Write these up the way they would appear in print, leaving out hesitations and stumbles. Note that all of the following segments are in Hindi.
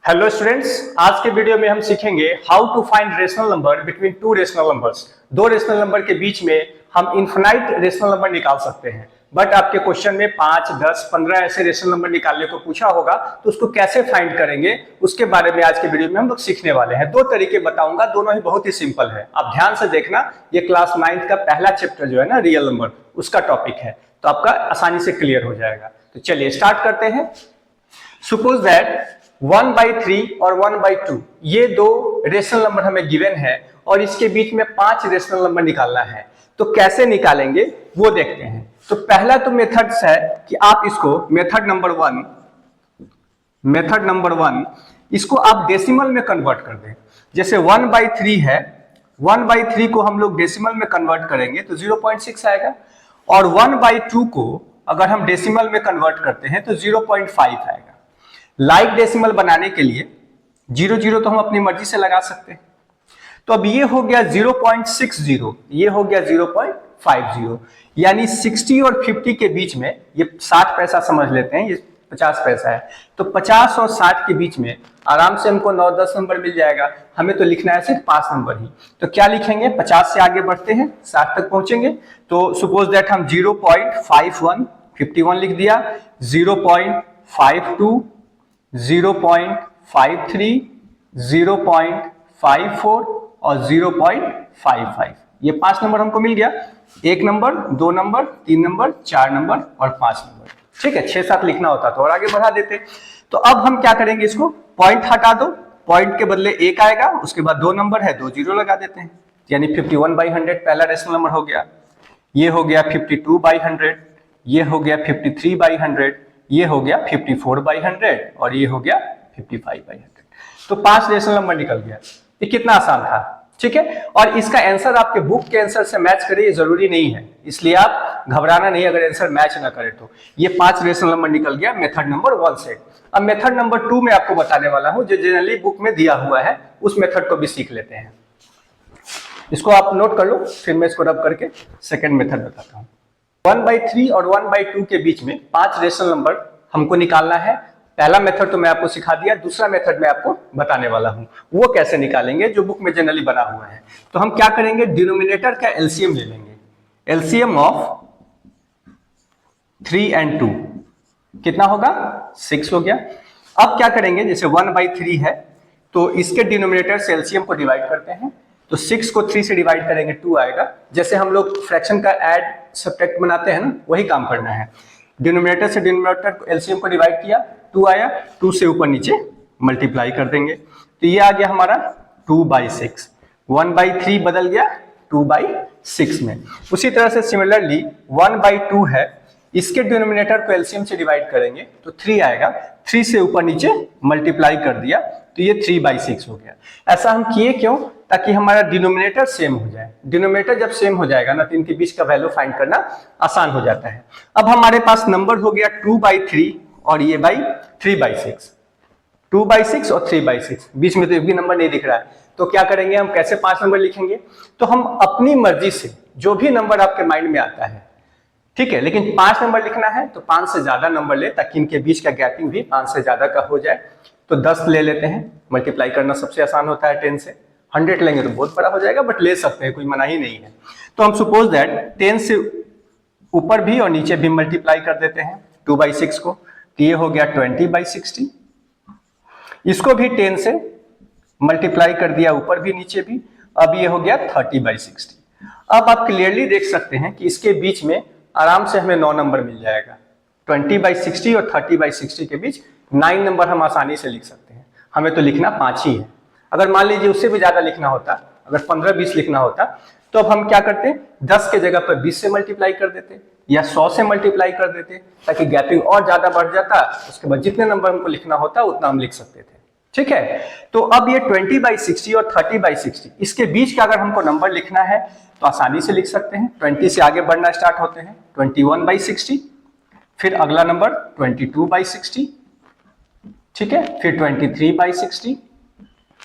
हेलो स्टूडेंट्स, आज के वीडियो में हम सीखेंगे how to find rational number between two rational numbers. दो रेशनल नंबर के बीच में हम इनफिनाइट रेशनल नंबर निकाल सकते हैं, बट आपके क्वेश्चन में 5, 10, 15 ऐसे रेशनल नंबर निकालने को पूछा होगा, तो उसको कैसे फाइंड करेंगे उसके बारे में आज के वीडियो में हम लोग सीखने वाले हैं। दो तरीके बताऊंगा, दोनों ही बहुत ही सिंपल है। आप ध्यान से देखना, ये क्लास 9th का पहला चैप्टर जो है ना, रियल नंबर, उसका टॉपिक है, तो आपका आसानी से क्लियर हो जाएगा। तो चलिए स्टार्ट करते हैं। सपोज दैट 1/3 और 1/2 ये दो रेशनल नंबर हमें गिवन है और इसके बीच में 5 रेशनल नंबर निकालना है। तो कैसे निकालेंगे वो देखते हैं। तो पहला तो मेथड्स है कि आप इसको मेथड नंबर वन इसको आप डेसिमल में कन्वर्ट कर दें। जैसे 1/3 है, 1/3 को हम लोग डेसिमल में कन्वर्ट करेंगे तो 0.6 आएगा, और 1/2 को अगर हम डेसिमल में कन्वर्ट करते हैं तो 0.5 आएगा। लाइक डेसिमल बनाने के लिए 0 तो हम अपनी मर्जी से लगा सकते हैं। तो अब ये हो गया 0.60, ये हो गया 0.50, यानी 60 और 50 के बीच में, ये 60 पैसा समझ लेते हैं, ये 50 पैसा है, तो 50 और 60 के बीच में आराम से हमको 9-10 नंबर मिल जाएगा। हमें तो लिखना है सिर्फ 5 नंबर ही। तो क्या लिखेंगे, 50 से आगे बढ़ते हैं, 60 तक पहुंचेंगे। तो सपोज दैट हम 0.51, 51 लिख दिया, 0.52, 0.53, 0.54 और 0.55, ये 5 नंबर हमको मिल गया। 1 नंबर, 2 नंबर, 3 नंबर, 4 नंबर और 5 नंबर। ठीक है, 6-7 लिखना होता तो और आगे बढ़ा देते। तो अब हम क्या करेंगे, इसको पॉइंट हटा दो, पॉइंट के बदले 1 आएगा, उसके बाद 2 नंबर है, 2 0 लगा देते हैं, यानी 51/100 पहला रेशनल नंबर हो गया। ये हो गया 52/100, ये हो गया 53/100, ये हो गया 54/100 और ये हो गया 55/100। तो 5 रेशनल नंबर निकल गया। ये कितना आसान था, ठीक है। और इसका आंसर आपके बुक के आंसर से मैच करे ये जरूरी नहीं है, इसलिए आप घबराना नहीं अगर आंसर मैच ना करे तो। ये 5 रेशनल नंबर निकल गया मेथड नंबर 1 से। अब मेथड नंबर 2 में आपको बताने वाला हूं, जो जनरली बुक में दिया हुआ है, उस मेथड को भी सीख लेते हैं। इसको आप नोट कर लो, फिर मैं इसको रब करके सेकेंड मेथड बताता हूँ। 1/3 और 1/2 के बीच में 5 रेशनल नंबर हमको निकालना है। पहला मेथड तो मैं आपको सिखा दिया, दूसरा मेथड मैं आपको बताने वाला हूं, वो कैसे निकालेंगे, जो बुक में जनरली बना हुआ है। तो हम क्या करेंगे, डिनोमिनेटर का एलसीएम ले लेंगे। एलसीएम ऑफ 3 और 2 कितना होगा, 6 हो गया। अब क्या करेंगे, जैसे 1/3 है तो इसके डिनोमिनेटर से एलसीएम को डिवाइड करते हैं। तो 6 को 3 से डिवाइड करेंगे 2 आएगा। जैसे हम लोग फ्रैक्शन का ऐड सब्ट्रैक्ट बनाते हैं ना, वही काम करना है। डिनोमिनेटर से डिनोमिनेटर को एलसीएम को डिवाइड किया, 2 आया, 2 से ऊपर नीचे मल्टीप्लाई कर देंगे। तो ये आ गया हमारा 2/6, 1/3 बदल गया 2/6 में। उसी तरह से सिमिलरली 1/2 है, इसके डिनोमिनेटर को एलसीएम से डिवाइड करेंगे तो 3 आएगा, 3 से ऊपर नीचे मल्टीप्लाई कर दिया तो ये 3/6 हो गया। ऐसा हम किए क्यों, ताकि हमारा डिनोमिनेटर सेम हो जाए। डिनोमिनेटर जब सेम हो जाएगा ना, तो इनके बीच का वैल्यू फाइंड करना आसान हो जाता है। अब हमारे पास नंबर हो गया 2/3 और ये 3/6, 2/6 और 3/6, बीच में तो एक भी नंबर नहीं दिख रहा है। तो क्या करेंगे, हम कैसे 5 नंबर लिखेंगे, तो हम अपनी मर्जी से जो भी नंबर आपके माइंड में आता है, ठीक है, लेकिन 5 नंबर लिखना है तो 5 से ज्यादा नंबर ले, ताकि इनके बीच का गैपिंग भी 5 से ज्यादा का हो जाए। तो 10 ले लेते हैं, मल्टीप्लाई करना सबसे आसान होता है 10 से। 100 लेंगे तो बहुत बड़ा हो जाएगा, बट ले सकते हैं, कोई मना ही नहीं है। तो हम सपोज दैट 10 से ऊपर भी और नीचे भी मल्टीप्लाई कर देते हैं 2/6 को, तो ये हो गया 20/60। इसको भी 10 से मल्टीप्लाई कर दिया ऊपर भी नीचे भी, अब ये हो गया 30/60। अब आप क्लियरली देख सकते हैं कि इसके बीच में आराम से हमें 9 नंबर मिल जाएगा। 20/60 और 30/60 के बीच 9 नंबर हम आसानी से लिख सकते हैं। हमें तो लिखना 5 ही है। अगर मान लीजिए उससे भी ज्यादा लिखना होता, अगर 15-20 लिखना होता, तो अब हम क्या करते, 10 के जगह पर 20 से मल्टीप्लाई कर देते या 100 से मल्टीप्लाई कर देते, ताकि गैपिंग और ज्यादा बढ़ जाता। उसके बाद जितने नंबर हमको लिखना होता उतना हम लिख सकते थे, ठीक है। तो अब ये 20/60 और 30/60, इसके बीच का अगर हमको नंबर लिखना है तो आसानी से लिख सकते हैं। 20 से आगे बढ़ना स्टार्ट होते हैं, 21/60, फिर अगला नंबर 22/60, ठीक है, फिर 23/60,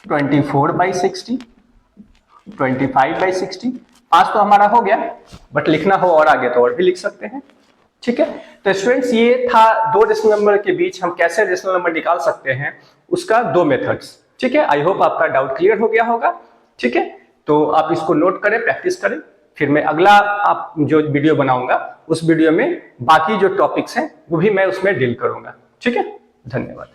24/60, 25/60। 5 तो हमारा हो गया, बट लिखना हो और आगे तो और भी लिख सकते हैं, ठीक है। तो स्टूडेंट्स, ये था 2 रेशनल नंबर के बीच हम कैसे रेशनल नंबर निकाल सकते हैं उसका 2 मेथड्स। ठीक है, आई होप आपका डाउट क्लियर हो गया होगा। ठीक है, तो आप इसको नोट करें, प्रैक्टिस करें, फिर मैं अगला आप जो वीडियो बनाऊंगा उस वीडियो में बाकी जो टॉपिक्स हैं वो भी मैं उसमें डील करूंगा। ठीक है, धन्यवाद।